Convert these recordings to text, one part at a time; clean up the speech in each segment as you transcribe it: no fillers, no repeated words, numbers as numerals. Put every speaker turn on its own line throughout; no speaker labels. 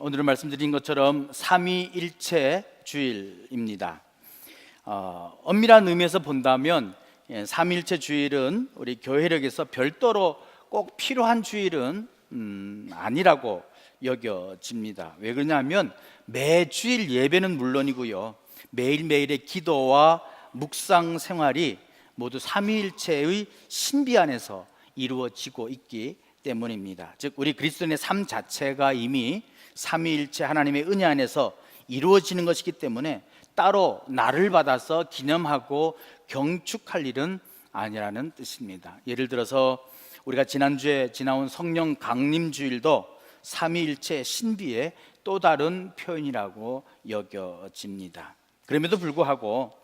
오늘은 말씀드린 것처럼 삼위일체 주일입니다. 엄밀한 의미에서 본다면 삼위일체 주일은 우리 교회력에서 별도로 꼭 필요한 주일은 아니라고 여겨집니다. 왜 그러냐면 매주일 예배는 물론이고요, 매일매일의 기도와 묵상 생활이 모두 삼위일체의 신비 안에서 이루어지고 있기 때문입니다. 즉 우리 그리스도인의 삶 자체가 이미 삼위일체 하나님의 은혜 안에서 이루어지는 것이기 때문에 따로 날을 받아서 기념하고 경축할 일은 아니라는 뜻입니다. 예를 들어서 우리가 지난주에 지나온 성령 강림 주일도 삼위일체 신비의 또 다른 표현이라고 여겨집니다. 그럼에도 불구하고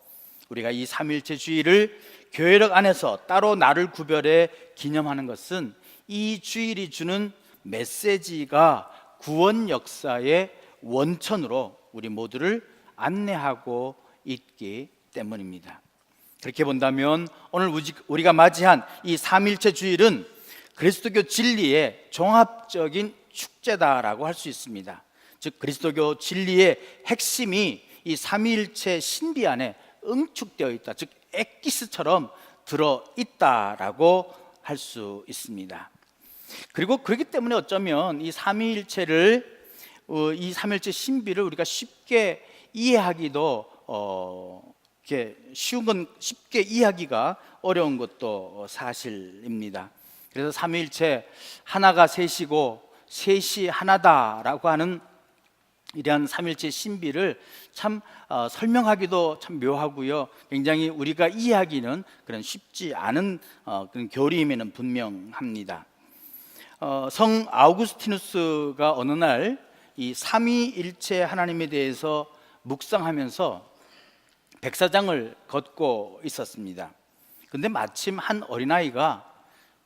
우리가 이 삼위일체 주일을 교회력 안에서 따로 날을 구별해 기념하는 것은 이 주일이 주는 메시지가 구원 역사의 원천으로 우리 모두를 안내하고 있기 때문입니다. 그렇게 본다면 오늘 우리가 맞이한 이 삼위일체 주일은 그리스도교 진리의 종합적인 축제다라고 할 수 있습니다. 즉 그리스도교 진리의 핵심이 이 삼위일체 신비 안에 응축되어 있다, 즉 엑기스처럼 들어있다라고 할 수 있습니다. 그리고 그렇기 때문에 어쩌면 이 삼위일체 신비를 우리가 쉽게 이해하기도 쉬운 건 쉽게 이해하기가 어려운 것도 사실입니다. 그래서 삼위일체 하나가 셋이고 셋이 하나다라고 하는 이러한 삼위일체 신비를 참 설명하기도 참 묘하고요, 굉장히 우리가 이해하기는 그런 쉽지 않은 그런 교리임에는 분명합니다. 성 아우구스티누스가 어느 날 이 삼위일체 하나님에 대해서 묵상하면서 백사장을 걷고 있었습니다. 근데 마침 한 어린아이가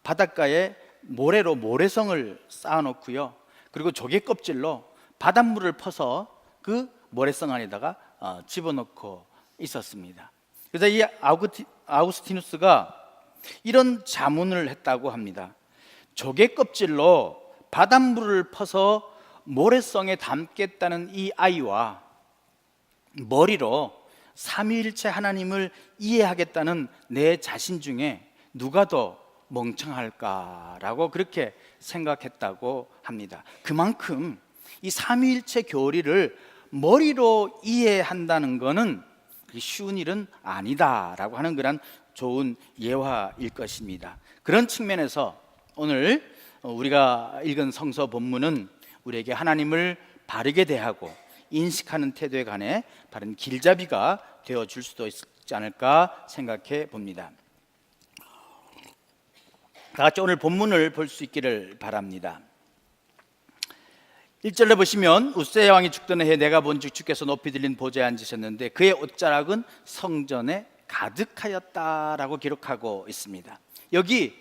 바닷가에 모래로 모래성을 쌓아놓고요, 그리고 조개 껍질로 바닷물을 퍼서 그 모래성 안에다가 집어넣고 있었습니다. 그래서 이 아우구스티누스가 이런 자문을 했다고 합니다. 조개 껍질로 바닷물을 퍼서 모래성에 담겠다는 이 아이와 머리로 삼위일체 하나님을 이해하겠다는 내 자신 중에 누가 더 멍청할까라고 그렇게 생각했다고 합니다. 그만큼 이 삼위일체 교리를 머리로 이해한다는 것은 쉬운 일은 아니다라고 하는 그런 좋은 예화일 것입니다. 그런 측면에서 오늘 우리가 읽은 성서 본문은 우리에게 하나님을 바르게 대하고 인식하는 태도에 관해 바른 길잡이가 되어줄 수도 있지 않을까 생각해 봅니다. 다 같이 오늘 본문을 볼 수 있기를 바랍니다. 1절에 보시면 우스야 왕이 죽던 해 내가 본즉 주께서 높이 들린 보좌에 앉으셨는데 그의 옷자락은 성전에 가득하였다라고 기록하고 있습니다. 여기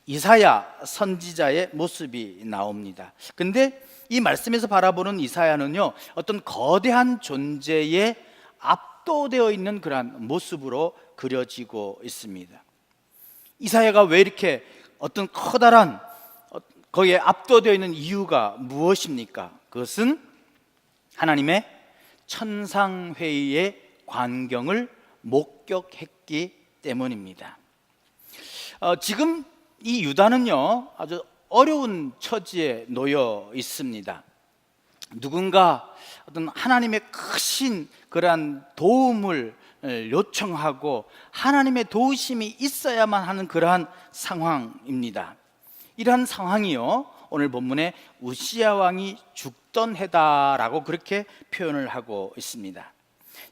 이사야 선지자의 모습이 나옵니다. 근데 이 말씀에서 바라보는 이사야는요, 어떤 거대한 존재에 압도되어 있는 그러한 모습으로 그려지고 있습니다. 이사야가 왜 이렇게 어떤 커다란 거기에 압도되어 있는 이유가 무엇입니까? 그것은 하나님의 천상회의의 광경을 목격했기 때문입니다. 지금 이 유다는요, 아주 어려운 처지에 놓여 있습니다. 누군가 어떤 하나님의 크신 그러한 도움을 요청하고 하나님의 도우심이 있어야만 하는 그러한 상황입니다. 이러한 상황이요, 오늘 본문에 우시야 왕이 죽던 해다라고 그렇게 표현을 하고 있습니다.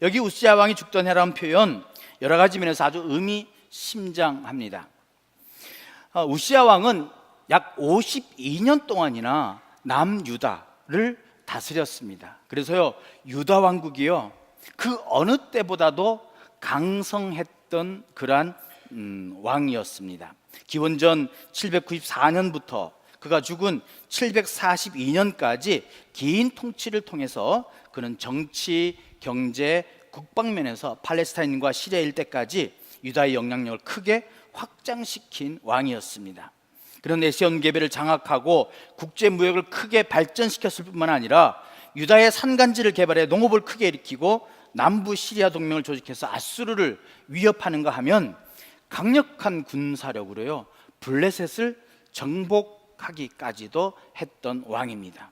여기 우시야 왕이 죽던 해라는 표현 여러 가지 면에서 아주 의미심장합니다. 우시야 왕은 약 52년 동안이나 남유다를 다스렸습니다. 그래서요, 유다 왕국이요, 그 어느 때보다도 강성했던 그러한 왕이었습니다. 기원전 794년부터 그가 죽은 742년까지 긴 통치를 통해서 그는 정치, 경제, 국방면에서 팔레스타인과 시리아 일대까지 유다의 영향력을 크게 확장시킨 왕이었습니다. 그런 에세온 계배를 장악하고 국제 무역을 크게 발전시켰을 뿐만 아니라 유다의 산간지를 개발해 농업을 크게 일으키고 남부 시리아 동맹을 조직해서 아수르를 위협하는가 하면 강력한 군사력으로요 블레셋을 정복하기까지도 했던 왕입니다.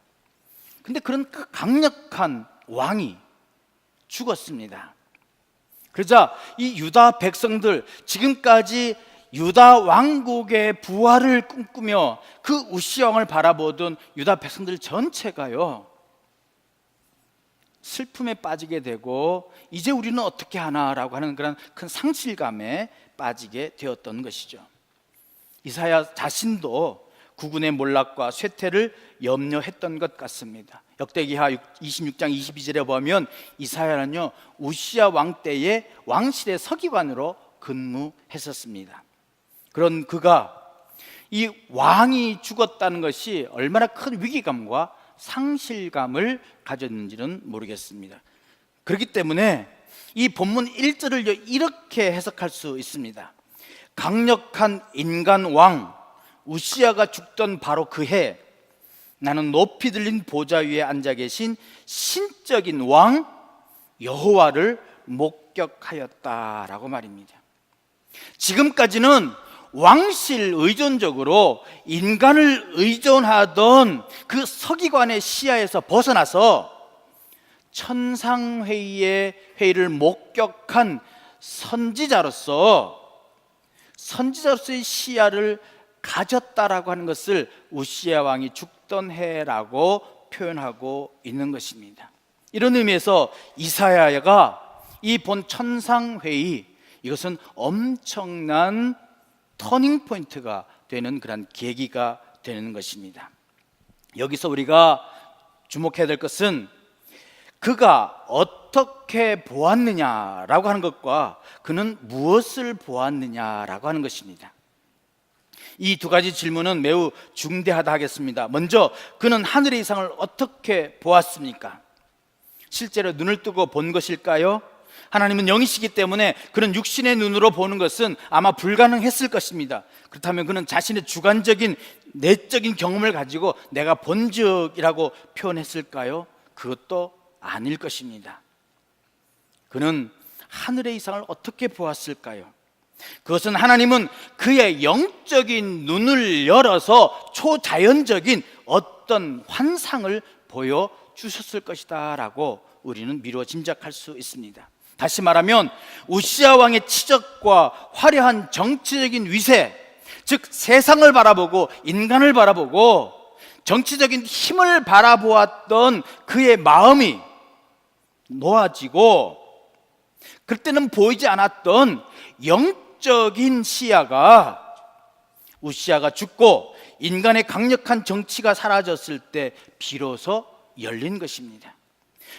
근데 그런 강력한 왕이 죽었습니다. 그러자 이 유다 백성들, 지금까지 유다 왕국의 부활을 꿈꾸며 그 우시아 왕을 바라보던 유다 백성들 전체가요 슬픔에 빠지게 되고 이제 우리는 어떻게 하나라고 하는 그런 큰 상실감에 빠지게 되었던 것이죠. 이사야 자신도 국군의 몰락과 쇠퇴를 염려했던 것 같습니다. 역대기하 26장 22절에 보면 이사야는요 우시아 왕 때에 왕실의 서기관으로 근무했었습니다. 그런 그가 이 왕이 죽었다는 것이 얼마나 큰 위기감과 상실감을 가졌는지는 모르겠습니다. 그렇기 때문에 이 본문 1절을 이렇게 해석할 수 있습니다. 강력한 인간 왕 우시아가 죽던 바로 그 해 나는 높이 들린 보좌 위에 앉아 계신 신적인 왕 여호와를 목격하였다라고 말입니다. 지금까지는 왕실 의존적으로 인간을 의존하던 그 서기관의 시야에서 벗어나서 천상회의의 회의를 목격한 선지자로서의 시야를 가졌다라고 하는 것을 우시아 왕이 죽던 해라고 표현하고 있는 것입니다. 이런 의미에서 이사야가 이 본 천상회의, 이것은 엄청난 터닝 포인트가 되는 그런 계기가 되는 것입니다. 여기서 우리가 주목해야 될 것은 그가 어떻게 보았느냐라고 하는 것과 그는 무엇을 보았느냐라고 하는 것입니다. 이 두 가지 질문은 매우 중대하다 하겠습니다. 먼저 그는 하늘의 이상을 어떻게 보았습니까? 실제로 눈을 뜨고 본 것일까요? 하나님은 영이시기 때문에 그는 육신의 눈으로 보는 것은 아마 불가능했을 것입니다. 그렇다면 그는 자신의 주관적인 내적인 경험을 가지고 내가 본 적이라고 표현했을까요? 그것도 아닐 것입니다. 그는 하늘의 이상을 어떻게 보았을까요? 그것은 하나님은 그의 영적인 눈을 열어서 초자연적인 어떤 환상을 보여주셨을 것이다 라고 우리는 미루어 짐작할 수 있습니다. 다시 말하면 우시아 왕의 치적과 화려한 정치적인 위세, 즉 세상을 바라보고 인간을 바라보고 정치적인 힘을 바라보았던 그의 마음이 놓아지고 그때는 보이지 않았던 영적인 시야가 우시아가 죽고 인간의 강력한 정치가 사라졌을 때 비로소 열린 것입니다.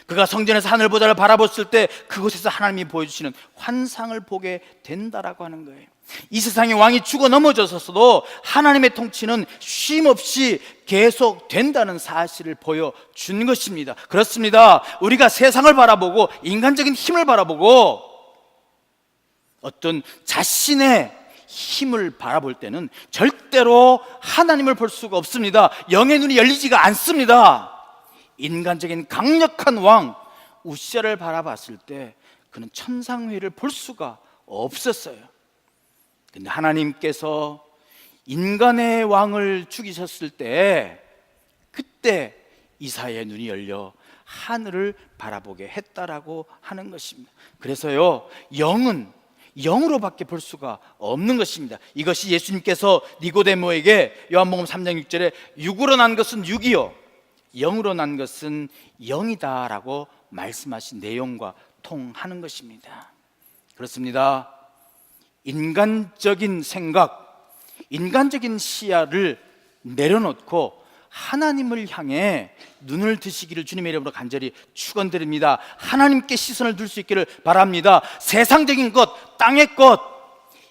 그가 성전에서 하늘보다를 바라봤을 때 그곳에서 하나님이 보여주시는 환상을 보게 된다라고 하는 거예요. 이 세상의 왕이 죽어 넘어졌어도 하나님의 통치는 쉼없이 계속된다는 사실을 보여준 것입니다. 그렇습니다. 우리가 세상을 바라보고 인간적인 힘을 바라보고 어떤 자신의 힘을 바라볼 때는 절대로 하나님을 볼 수가 없습니다. 영의 눈이 열리지가 않습니다. 인간적인 강력한 왕 우시아를 바라봤을 때 그는 천상회의를 볼 수가 없었어요. 근데 하나님께서 인간의 왕을 죽이셨을 때 그때 이사야의 눈이 열려 하늘을 바라보게 했다라고 하는 것입니다. 그래서요 영은 영으로밖에 볼 수가 없는 것입니다. 이것이 예수님께서 니고데모에게 요한복음 3장 6절에 육으로 난 것은 육이요 영으로 난 것은 영이다 라고 말씀하신 내용과 통하는 것입니다. 그렇습니다. 인간적인 생각, 인간적인 시야를 내려놓고 하나님을 향해 눈을 드시기를 주님의 이름으로 간절히 축원드립니다. 하나님께 시선을 둘 수 있기를 바랍니다. 세상적인 것, 땅의 것,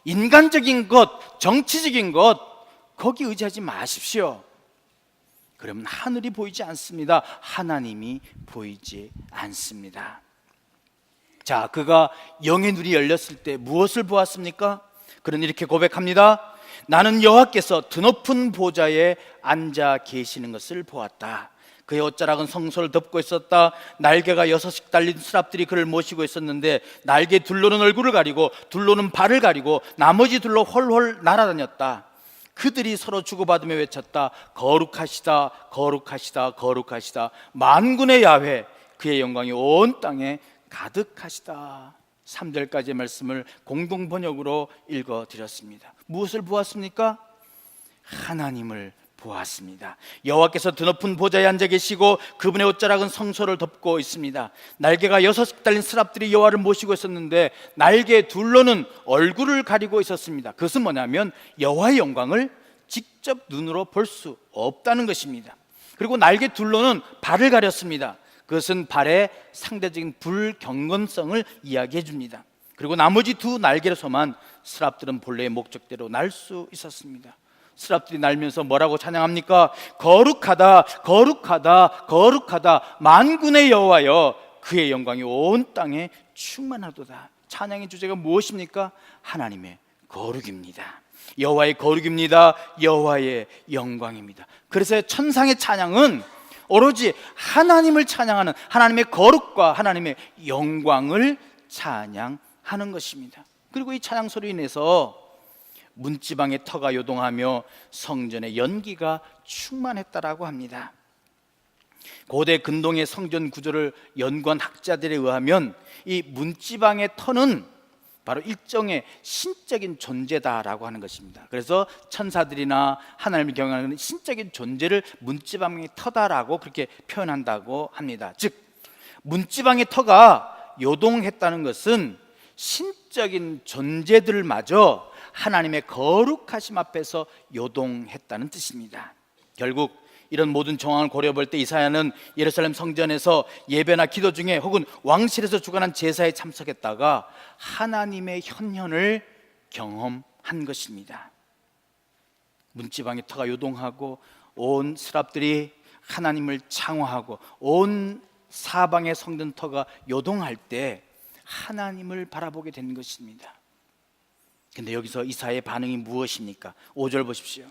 인간적인 것, 정치적인 것 거기 의지하지 마십시오. 그러면 하늘이 보이지 않습니다. 하나님이 보이지 않습니다. 자, 그가 영의 눈이 열렸을 때 무엇을 보았습니까? 그는 이렇게 고백합니다. 나는 여호와께서 드높은 보좌에 앉아 계시는 것을 보았다. 그의 옷자락은 성소를 덮고 있었다. 날개가 6씩 달린 스랍들이 그를 모시고 있었는데 날개 둘로는 얼굴을 가리고 둘로는 발을 가리고 나머지 둘로 홀홀 날아다녔다. 그들이 서로 주고받으며 외쳤다. 거룩하시다, 거룩하시다, 거룩하시다. 만군의 야훼, 그의 영광이 온 땅에 가득하시다. 3절까지의 말씀을 공동 번역으로 읽어드렸습니다. 무엇을 보았습니까? 하나님을 보았습니다. 여호와께서 드높은 보좌에 앉아 계시고 그분의 옷자락은 성소를 덮고 있습니다. 날개가 6씩 달린 스랍들이 여호와를 모시고 있었는데 날개 둘로는 얼굴을 가리고 있었습니다. 그것은 뭐냐면 여호와의 영광을 직접 눈으로 볼 수 없다는 것입니다. 그리고 날개 둘로는 발을 가렸습니다. 그것은 발의 상대적인 불경건성을 이야기해 줍니다. 그리고 나머지 두 날개로서만 스랍들은 본래의 목적대로 날 수 있었습니다. 스랍들이 날면서 뭐라고 찬양합니까? 거룩하다, 거룩하다, 거룩하다. 만군의 여호와여, 그의 영광이 온 땅에 충만하도다. 찬양의 주제가 무엇입니까? 하나님의 거룩입니다. 여호와의 거룩입니다. 여호와의 영광입니다. 그래서 천상의 찬양은 오로지 하나님을 찬양하는, 하나님의 거룩과 하나님의 영광을 찬양하는 것입니다. 그리고 이 찬양 소리로 인해서 문지방의 터가 요동하며 성전의 연기가 충만했다라고 합니다. 고대 근동의 성전 구조를 연구한 학자들에 의하면 이 문지방의 터는 바로 일종의 신적인 존재다라고 하는 것입니다. 그래서 천사들이나 하나님을 경외하는 신적인 존재를 문지방의 터다라고 그렇게 표현한다고 합니다. 즉 문지방의 터가 요동했다는 것은 신적인 존재들마저 하나님의 거룩하심 앞에서 요동했다는 뜻입니다. 결국 이런 모든 정황을 고려해 볼 때 이사야는 예루살렘 성전에서 예배나 기도 중에 혹은 왕실에서 주관한 제사에 참석했다가 하나님의 현현을 경험한 것입니다. 문지방의 터가 요동하고 온 스랍들이 하나님을 창화하고 온 사방의 성전 터가 요동할 때 하나님을 바라보게 된 것입니다. 근데 여기서 이사야의 반응이 무엇입니까? 5절 보십시오.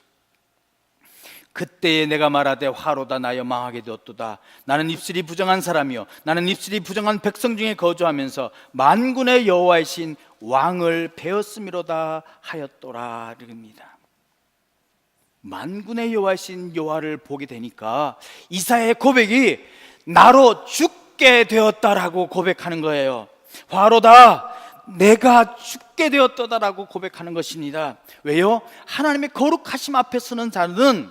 그때에 내가 말하되 화로다 나여 망하게 되었도다. 나는 입술이 부정한 사람이요 나는 입술이 부정한 백성 중에 거주하면서 만군의 여호와이신 왕을 배웠음이로다 하였더라. 이릅니다. 만군의 여호와이신 여호와를 보게 되니까 이사야의 고백이 나로 죽게 되었다라고 고백하는 거예요. 화로다 내가 죽게 되었다라고 고백하는 것입니다. 왜요? 하나님의 거룩하심 앞에 서는 자는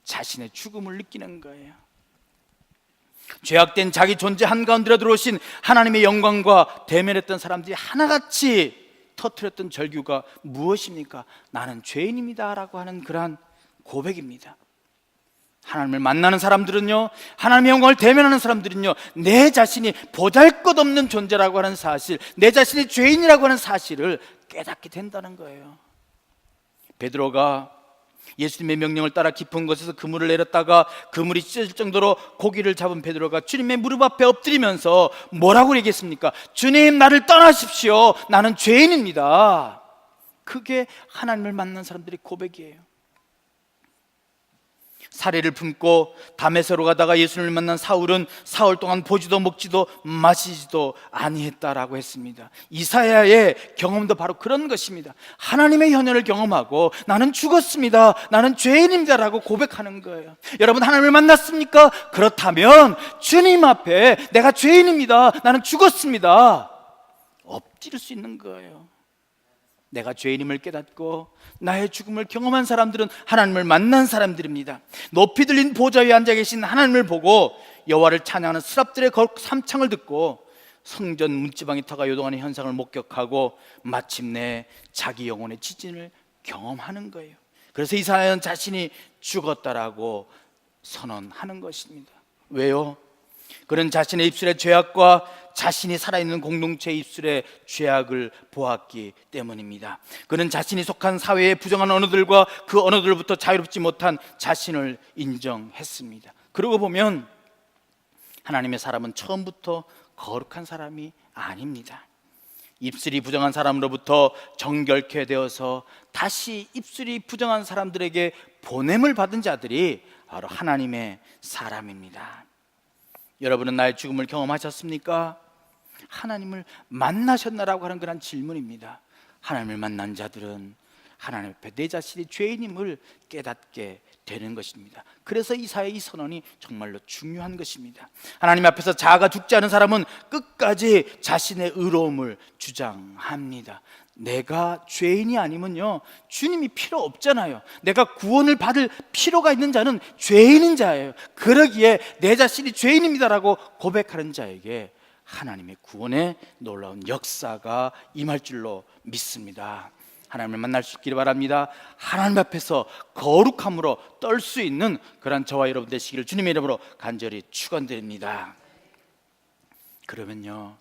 자신의 죽음을 느끼는 거예요. 죄악된 자기 존재 한가운데로 들어오신 하나님의 영광과 대면했던 사람들이 하나같이 터뜨렸던 절규가 무엇입니까? 나는 죄인입니다 라고 하는 그러한 고백입니다. 하나님을 만나는 사람들은요, 하나님의 영광을 대면하는 사람들은요, 내 자신이 보잘것없는 존재라고 하는 사실, 내 자신이 죄인이라고 하는 사실을 깨닫게 된다는 거예요. 베드로가 예수님의 명령을 따라 깊은 곳에서 그물을 내렸다가 그물이 찢어질 정도로 고기를 잡은 베드로가 주님의 무릎 앞에 엎드리면서 뭐라고 얘기했습니까? 주님, 나를 떠나십시오. 나는 죄인입니다. 그게 하나님을 만난 사람들의 고백이에요. 사례를 품고 다메섹으로 가다가 예수님을 만난 사울은 사흘 동안 보지도 먹지도 마시지도 아니했다라고 했습니다. 이사야의 경험도 바로 그런 것입니다. 하나님의 현현을 경험하고 나는 죽었습니다, 나는 죄인입니다 라고 고백하는 거예요. 여러분, 하나님을 만났습니까? 그렇다면 주님 앞에 내가 죄인입니다, 나는 죽었습니다, 엎드릴 수 있는 거예요. 내가 죄인임을 깨닫고 나의 죽음을 경험한 사람들은 하나님을 만난 사람들입니다. 높이 들린 보좌 위에 앉아 계신 하나님을 보고 여호와를 찬양하는 스랍들의 거룩 삼창을 듣고 성전 문지방이 터가 요동하는 현상을 목격하고 마침내 자기 영혼의 지진을 경험하는 거예요. 그래서 이사야는 자신이 죽었다라고 선언하는 것입니다. 왜요? 그는 자신의 입술의 죄악과 자신이 살아있는 공동체의 입술의 죄악을 보았기 때문입니다. 그는 자신이 속한 사회의 부정한 언어들과 그 언어들로부터 자유롭지 못한 자신을 인정했습니다. 그러고 보면 하나님의 사람은 처음부터 거룩한 사람이 아닙니다. 입술이 부정한 사람으로부터 정결케 되어서 다시 입술이 부정한 사람들에게 보냄을 받은 자들이 바로 하나님의 사람입니다. 여러분은 나의 죽음을 경험하셨습니까? 하나님을 만나셨나라고 하는 그런 질문입니다. 하나님을 만난 자들은 하나님 앞에 내 자신이 죄인임을 깨닫게 되는 것입니다. 그래서 이사야의 이 선언이 정말로 중요한 것입니다. 하나님 앞에서 자아가 죽지 않은 사람은 끝까지 자신의 의로움을 주장합니다. 내가 죄인이 아니면요, 주님이 필요 없잖아요. 내가 구원을 받을 필요가 있는 자는 죄인인 자예요. 그러기에 내 자신이 죄인입니다라고 고백하는 자에게 하나님의 구원의 놀라운 역사가 임할 줄로 믿습니다. 하나님을 만날 수 있기를 바랍니다. 하나님 앞에서 거룩함으로 떨 수 있는 그런 저와 여러분 되시기를 주님의 이름으로 간절히 축원드립니다. 그러면요,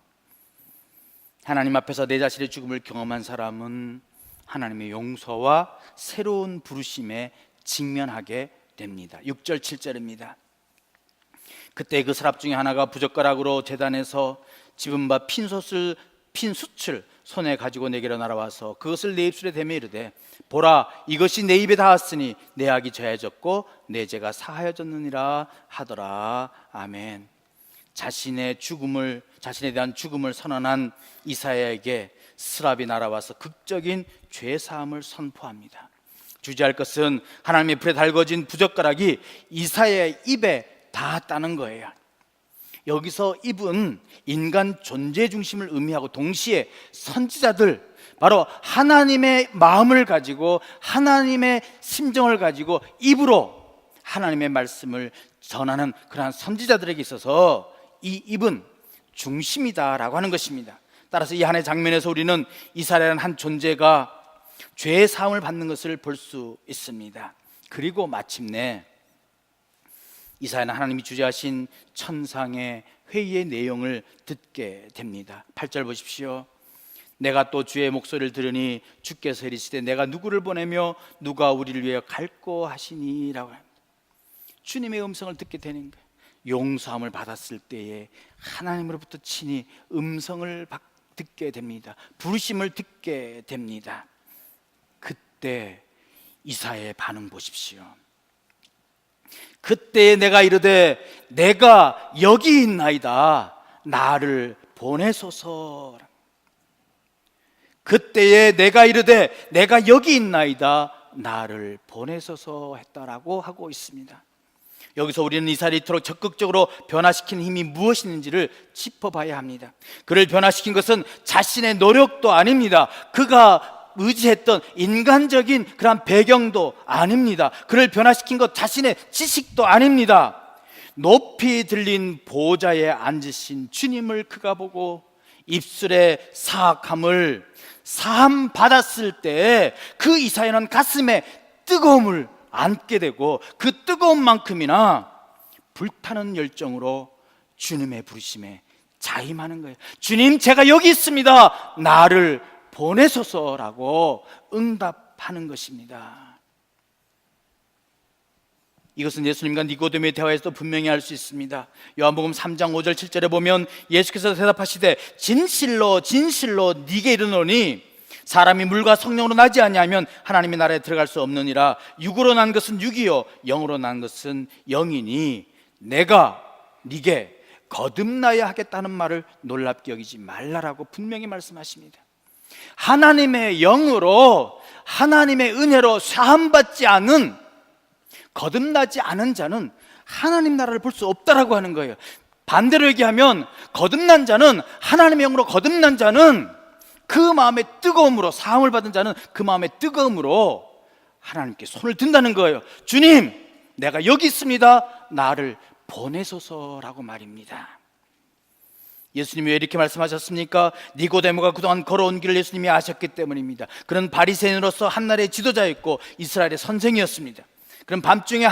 하나님 앞에서 내 자신의 죽음을 경험한 사람은 하나님의 용서와 새로운 부르심에 직면하게 됩니다. 6절 7절입니다. 그때 그 서랍 중에 하나가 부젓가락으로 제단에서 집은 바 핀 숯을 손에 가지고 내게로 날아와서 그것을 내 입술에 대며 이르되 보라, 이것이 내 입에 닿았으니 내 악이 저해졌고 내 죄가 사하여졌느니라 하더라. 아멘. 자신에 대한 죽음을 선언한 이사야에게 스랍이 날아와서 극적인 죄 사함을 선포합니다. 주지할 것은 하나님의 불에 달궈진 부젓가락이 이사야의 입에 닿았다는 거예요. 여기서 입은 인간 존재 중심을 의미하고 동시에 선지자들, 바로 하나님의 마음을 가지고 하나님의 심정을 가지고 입으로 하나님의 말씀을 전하는 그러한 선지자들에게 있어서 이 입은 중심이다라고 하는 것입니다. 따라서 이 한해 장면에서 우리는 이스라엘이라는 한 존재가 죄의 사함을 받는 것을 볼 수 있습니다. 그리고 마침내 이사야는 하나님이 주재하신 천상의 회의의 내용을 듣게 됩니다. 8절 보십시오. 내가 또 주의 목소리를 들으니 주께서 이르시되 내가 누구를 보내며 누가 우리를 위하여 갈꼬 하시니라고 합니다. 주님의 음성을 듣게 되는 거예요. 용서함을 받았을 때에 하나님으로부터 친히 음성을 듣게 됩니다. 부르심을 듣게 됩니다. 그때 이사야의 반응 보십시오. 그때 내가 이르되 내가 여기 있나이다, 나를 보내소서. 그때에 내가 이르되 내가 여기 있나이다, 나를 보내소서 했다라고 하고 있습니다. 여기서 우리는 이사야를 이토록 적극적으로 변화시키는 힘이 무엇인지를 짚어봐야 합니다. 그를 변화시킨 것은 자신의 노력도 아닙니다. 그가 의지했던 인간적인 그런 배경도 아닙니다. 그를 변화시킨 것 자신의 지식도 아닙니다. 높이 들린 보좌에 앉으신 주님을 그가 보고 입술의 사악함을 사함 받았을 때 그 이사야는 가슴에 뜨거움을 안게 되고 그 뜨거운 만큼이나 불타는 열정으로 주님의 부르심에 자임하는 거예요. 주님, 제가 여기 있습니다, 나를 보내소서라고 응답하는 것입니다. 이것은 예수님과 니고데모의 대화에서도 분명히 알 수 있습니다. 요한복음 3장 5절 7절에 보면 예수께서 대답하시되 진실로 진실로 네게 이르노니 사람이 물과 성령으로 나지 아니하면 하나님의 나라에 들어갈 수 없느니라. 육으로 난 것은 육이요 영으로 난 것은 영이니 내가 네게 거듭나야 하겠다는 말을 놀랍게 여기지 말라라고 분명히 말씀하십니다. 하나님의 영으로 하나님의 은혜로 사함받지 않은, 거듭나지 않은 자는 하나님 나라를 볼 수 없다라고 하는 거예요. 반대로 얘기하면 거듭난 자는, 하나님의 영으로 거듭난 자는 그 마음의 뜨거움으로, 사함을 받은 자는 그 마음의 뜨거움으로 하나님께 손을 든다는 거예요. 주님, 내가 여기 있습니다, 나를 보내소서라고 말입니다. 예수님이 왜 이렇게 말씀하셨습니까? 니고데모가 그동안 걸어온 길을 예수님이 아셨기 때문입니다. 그는 바리새인으로서 한나라의 지도자였고 이스라엘의 선생이었습니다. 그는 밤중에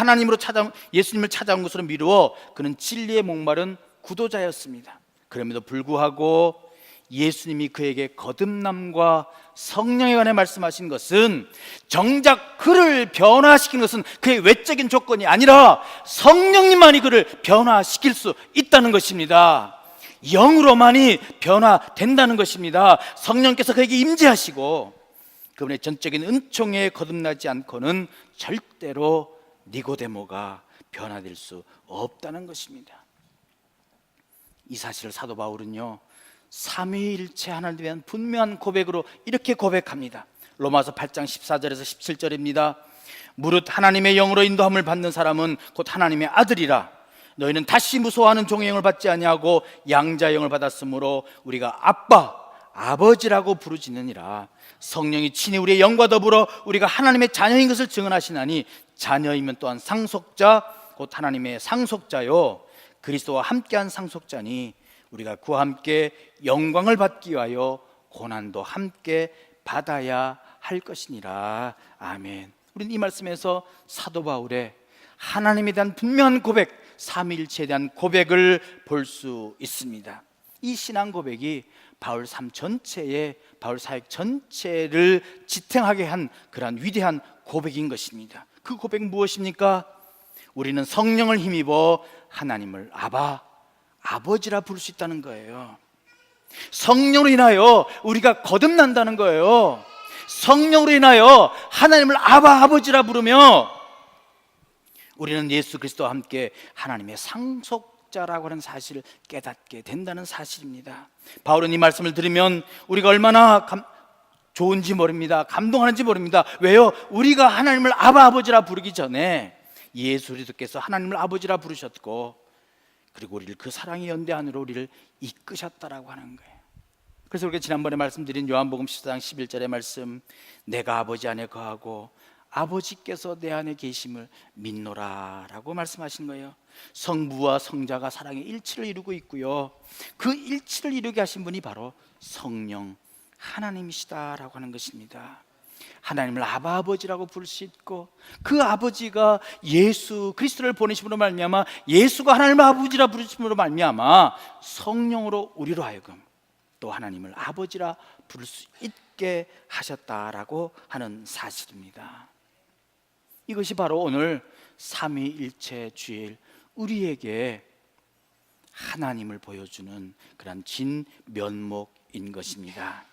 예수님을 찾아온 것으로 미루어 그는 진리에 목마른 구도자였습니다. 그럼에도 불구하고 예수님이 그에게 거듭남과 성령에 관해 말씀하신 것은 정작 그를 변화시키는 것은 그의 외적인 조건이 아니라 성령님만이 그를 변화시킬 수 있다는 것입니다. 영으로만이 변화된다는 것입니다. 성령께서 그에게 임재하시고 그분의 전적인 은총에 거듭나지 않고는 절대로 니고데모가 변화될 수 없다는 것입니다. 이 사실을 사도 바울은요, 삼위일체 하나님에 대한 분명한 고백으로 이렇게 고백합니다. 로마서 8장 14절에서 17절입니다. 무릇 하나님의 영으로 인도함을 받는 사람은 곧 하나님의 아들이라. 너희는 다시 무서워하는 종의 영을 받지 아니하고 양자의 영을 받았으므로 우리가 아빠, 아버지라고 부르짖느니라. 성령이 친히 우리의 영과 더불어 우리가 하나님의 자녀인 것을 증언하시나니 자녀이면 또한 상속자, 곧 하나님의 상속자요 그리스도와 함께한 상속자니 우리가 그와 함께 영광을 받기 위하여 고난도 함께 받아야 할 것이니라. 아멘. 우리는 이 말씀에서 사도 바울의 하나님에 대한 분명한 고백, 삼위일체에 대한 고백을 볼 수 있습니다. 이 신앙 고백이 바울 삶 전체에, 바울 사역 전체를 지탱하게 한 그러한 위대한 고백인 것입니다. 그 고백은 무엇입니까? 우리는 성령을 힘입어 하나님을 아바, 아버지라 부를 수 있다는 거예요. 성령으로 인하여 우리가 거듭난다는 거예요. 성령으로 인하여 하나님을 아바, 아버지라 부르며 우리는 예수 그리스도와 함께 하나님의 상속자라고 하는 사실을 깨닫게 된다는 사실입니다. 바울은 이 말씀을 들으면 우리가 얼마나 좋은지 모릅니다. 감동하는지 모릅니다. 왜요? 우리가 하나님을 아바, 아버지라 부르기 전에 예수 그리스도께서 하나님을 아버지라 부르셨고, 그리고 우리를 그 사랑의 연대 안으로 우리를 이끄셨다라고 하는 거예요. 그래서 우리가 지난번에 말씀드린 요한복음 14장 11절의 말씀, 내가 아버지 안에 거하고 아버지께서 내 안에 계심을 믿노라라고 말씀하신 거예요. 성부와 성자가 사랑의 일치를 이루고 있고요, 그 일치를 이루게 하신 분이 바로 성령 하나님이시다라고 하는 것입니다. 하나님을 아바, 아버지라고 부를 수 있고, 그 아버지가 예수 그리스도를 보내심으로 말미암아 예수가 하나님을 아버지라 부르심으로 말미암아 성령으로 우리로 하여금 또 하나님을 아버지라 부를 수 있게 하셨다라고 하는 사실입니다. 이것이 바로 오늘 삼위일체 주일 우리에게 하나님을 보여주는 그런 진면목인 것입니다.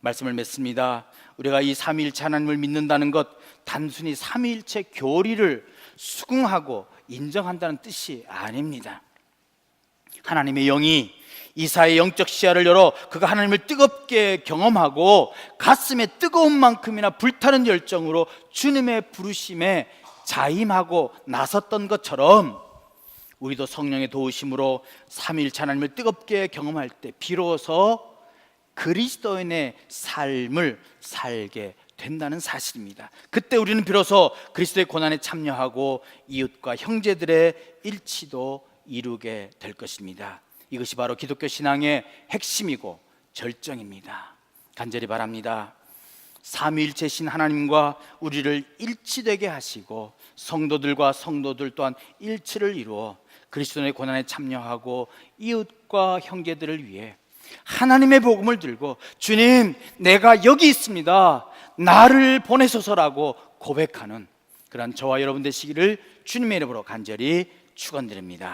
말씀을 맺습니다. 우리가 이 삼위일체 하나님을 믿는다는 것, 단순히 삼위일체 교리를 수긍하고 인정한다는 뜻이 아닙니다. 하나님의 영이 이사의 영적 시야를 열어 그가 하나님을 뜨겁게 경험하고 가슴에 뜨거운 만큼이나 불타는 열정으로 주님의 부르심에 자임하고 나섰던 것처럼 우리도 성령의 도우심으로 삼위일체 하나님을 뜨겁게 경험할 때 비로소 그리스도인의 삶을 살게 된다는 사실입니다. 그때 우리는 비로소 그리스도의 고난에 참여하고 이웃과 형제들의 일치도 이루게 될 것입니다. 이것이 바로 기독교 신앙의 핵심이고 절정입니다. 간절히 바랍니다. 삼위일체신 하나님과 우리를 일치되게 하시고 성도들과 성도들 또한 일치를 이루어 그리스도의 고난에 참여하고 이웃과 형제들을 위해 하나님의 복음을 들고 주님, 내가 여기 있습니다, 나를 보내소서라고 고백하는 그런 저와 여러분 되시기를 주님의 이름으로 간절히 축원드립니다.